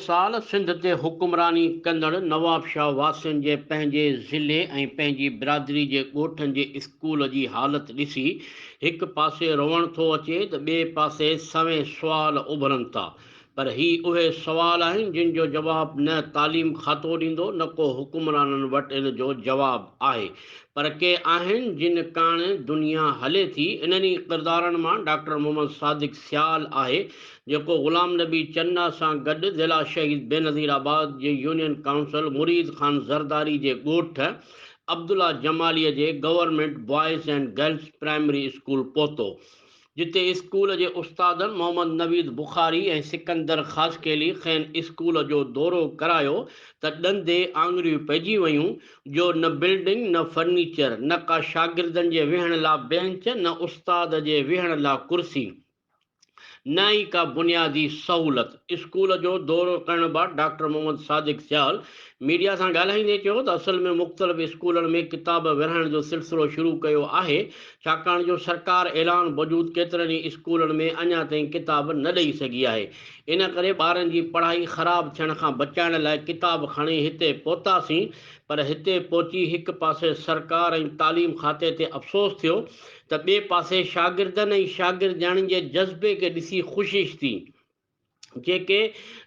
साल सिंध ते हुक्मरानी कंदड़ नवाब शाह वासिन जे पंहिंजे ज़िले ऐं पंहिंजी बिरादरी जे ॻोठनि जे स्कूल जी हालत ॾिसी हिक पासे रोअण थो अचे त ॿिए पासे सवें सुवाल उभरनि था। पर ही उहे सुवाल आहिनि जिन जो जवाबु न तालीम खातो ॾींदो, न को हुक्मराननि वटि इन जो जवाबु आहे। पर के आहिनि जिन काण दुनिया हले थी। इन्हनि किरदारनि मां डॉक्टर मोहम्मद सादिक सियाल आहे, जेको ग़ुलाम नबी चन्ना सां गॾु ज़िला शहीद बेनज़ीराबाद जे यूनियन काउंसिल मुरीद ख़ान ज़रदारी जे ॻोठ अब्दुल्ला जमालीअ जे government boys and girls primary school पहुतो, जिते स्कूल जे उस्तादनि मोहम्मद नवीद बुखारी ऐं सिकंदर ख़ासकेली खेन स्कूल जो दौरो करायो त ॾंदे आङुरियूं पइजी वयूं जो न बिल्डिंग, न फर्नीचर, न का शागिर्दनि जे विहण लाइ बेंच, न उस्ताद जे विहण लाइ कुर्सी, न ई का बुनियादी सहूलत। स्कूल जो दौरो करण बाद डॉक्टर मोहम्मद सादिक सियाल मीडिया सां ॻाल्हाईंदे चयो त असल में मुख़्तलिफ़ स्कूलनि में किताब विरहाइण जो सिलसिलो शुरू कयो आहे, छाकाणि जो सरकार ऐलान बावजूदि केतिरनि ई स्कूलनि में अञा ताईं किताब न ॾेई सघी आहे। इन करे ॿारनि जी पढ़ाई ख़राब थियण खां बचाइण लाइ किताब खणी हिते पहुतासीं। पर हिते पहुची हिक पासे सरकार ऐं तालीम खाते ते अफ़सोस थियो त ॿिए पासे शागिर्दनि ऐं शागिर्दियाणियुनि जे जज़्बे खे ॾिसी ख़ुशी थी, जेके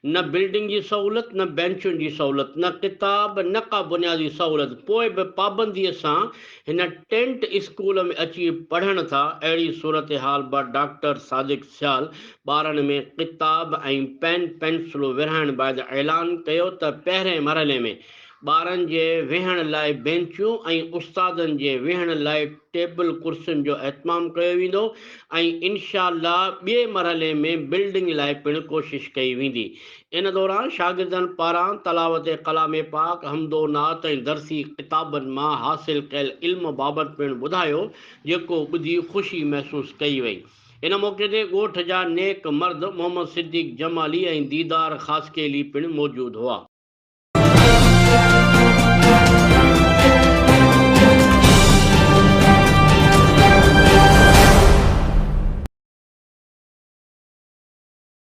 न बिल्डिंग जी सहूलत, न बेंचुनि जी सहूलत, न किताब, न का बुनियादी सहूलत, पोइ बि पाबंदीअ सां हिन टेंट स्कूल में अची पढ़नि था। अहिड़ी सूरत हाल बि डॉक्टर सादिक सियाल ॿारनि में किताब ऐं पेन पेंसिलूं विरहाइण बैदि ऐलान कयो त पहिरें मरहले में ॿारनि जे विहण लाइ बेंचूं ऐं उस्तादनि जे विहण लाइ टेबल कुर्सियुनि जो एहतमाम कयो वेंदो ऐं इंशाअल्लाह ॿिए मरहले में बिल्डिंग लाइ पिणु कोशिशि कई वेंदी। इन दौरान शागिर्दनि पारां तलावत कलाम पाक, हमदो नात ऐं दर्सी किताबनि मां हासिल कयल इल्म बाबति पिणु ॿुधायो, जेको ॿुधी ख़ुशी महसूसु कई वई। इन मौक़े ते ॻोठ जा नेक मर्द मोहम्मद सिद्दीक जमाली ऐं दीदार ख़ासकेली पिणु मौजूदु हुआ।